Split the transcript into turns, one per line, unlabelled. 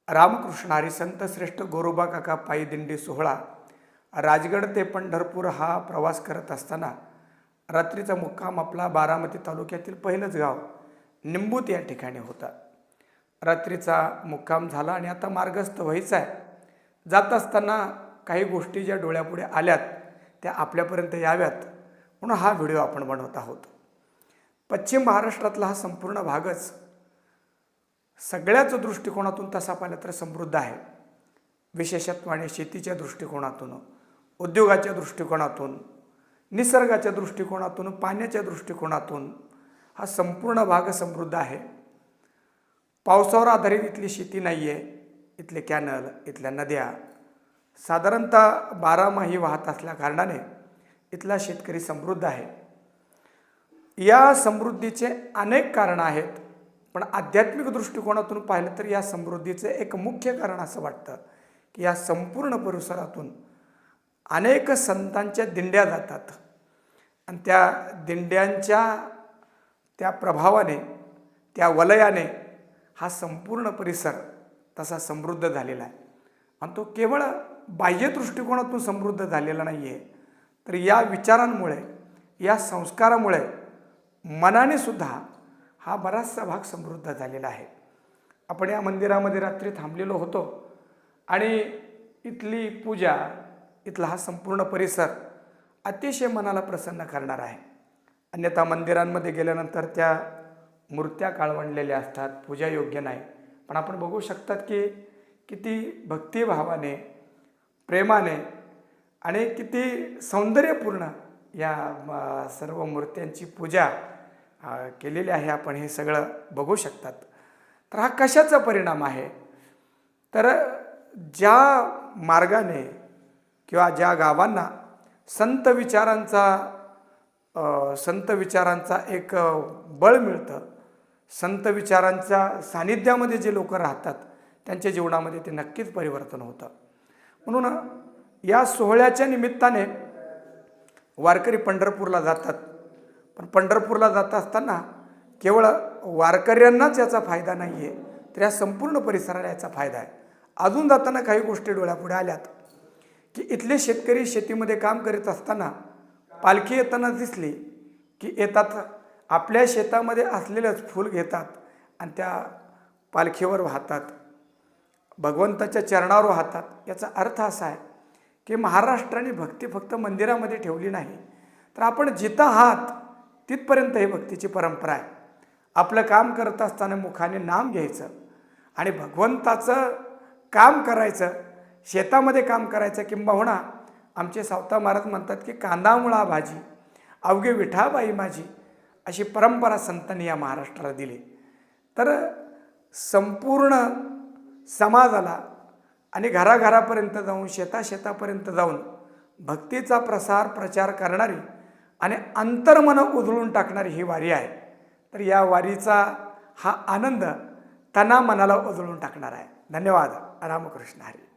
रामकृष्ण हरी संत श्रेष्ठ गोरोबा काका पायी दिंडी सोहळा राजगड ते पंढरपूर हा प्रवास करत असताना रात्रीचा मुक्काम आपला बारामती तालुक्यातील पहिलंच गाव निंबूत या ठिकाणी होता। रात्रीचा मुक्काम झाला आणि आता मार्गस्थ व्हायचं आहे। जात असताना काही गोष्टी ज्या डोळ्यापुढे आल्यात त्या आपल्यापर्यंत याव्यात म्हणून हा व्हिडिओ आपण बनवत आहोत। पश्चिम महाराष्ट्रातला हा संपूर्ण भागच सगळ्याच दृष्टिकोनातून तसा पाहिला तर समृद्ध आहे। विशेषत्वाने शेतीच्या दृष्टिकोनातून, उद्योगाच्या दृष्टिकोनातून, निसर्गाच्या दृष्टिकोनातून, पाण्याच्या दृष्टिकोनातून हा संपूर्ण भाग समृद्ध आहे। पावसावर आधारित इथली शेती नाही आहे। इथले कॅनल, इथल्या नद्या साधारणतः 12 माही वाहत असल्या कारणाने इथला शेतकरी समृद्ध आहे। या समृद्धीचे अनेक कारण आहेत, पण आध्यात्मिक दृष्टिकोनातून पाहिलं तर या समृद्धीचे एक मुख्य कारण असं वाटतं की या संपूर्ण परिसरातून अनेक संतांच्या दिंड्या जातात आणि त्या दिंड्यांच्या त्या प्रभावाने, त्या वलयाने हा संपूर्ण परिसर तसा समृद्ध झालेला आहे। आणि तो केवळ बाह्य दृष्टिकोनातून समृद्ध झालेला नाही आहे, तर या विचारांमुळे, या संस्कारामुळे मनाने सुद्धा हा बराचसा भाग समृद्ध झालेला आहे। आपण या मंदिरामध्ये रात्री थांबलेलो होतो आणि इथली पूजा, इथला हा संपूर्ण परिसर अतिशय मनाला प्रसन्न करणार आहे। अन्यथा मंदिरांमध्ये गेल्यानंतर त्या मूर्त्या काळवंडलेल्या असतात, पूजा योग्य नाही, पण आपण बघू शकतात की किती भक्तिभावाने, प्रेमाने आणि किती सौंदर्यपूर्ण या सर्व मूर्त्यांची पूजा केलेली आहे। आपण हे सगळं बघू शकतात। तर हा कशाचा परिणाम आहे, तर ज्या मार्गाने किंवा ज्या गावांना संत विचारांचा एक बळ मिळतं, संत विचारांच्या सानिध्यामध्ये जे लोक राहतात त्यांच्या जीवनामध्ये ते नक्कीच परिवर्तन होतं। म्हणून या सोहळ्याच्या निमित्ताने वारकरी पंढरपूरला जातात, पण पंढरपूरला जात असताना केवळ वारकऱ्यांनाच याचा फायदा नाही आहे, तर या संपूर्ण परिसराला याचा फायदा आहे। अजून जाताना काही गोष्टी डोळ्यापुढे आल्यात की इथले शेतकरी शेतीमध्ये काम करीत असताना पालखी येताना दिसली की येतात, आपल्या शेतामध्ये असलेलंच फूल घेतात आणि त्या पालखीवर वाहतात, भगवंताच्या चरणावर वाहतात। याचा अर्थ असा आहे की महाराष्ट्राने भक्ती फक्त मंदिरामध्ये ठेवली नाही, तर आपण जिथं आहात तिथपर्यंत ही भक्तीची परंपरा आहे। आपलं काम करत असताना मुखाने नाम घ्यायचं आणि भगवंताचं काम करायचं, शेतामध्ये काम करायचं। किंबहुना आमचे सावता महाराज म्हणतात की कांदामुळा भाजी अवघे विठाबाई माझी, अशी परंपरा संतांनी या महाराष्ट्राला दिली। तर संपूर्ण समाजाला आणि घराघरापर्यंत जाऊन, शेतापर्यंत जाऊन भक्तीचा प्रचार करणारी आणि अंतर्मन उधळून टाकणारी ही वारी आहे। तर या वारीचा हा आनंद तना मनाला उधळून टाकणार आहे। धन्यवाद। रामकृष्ण हरी।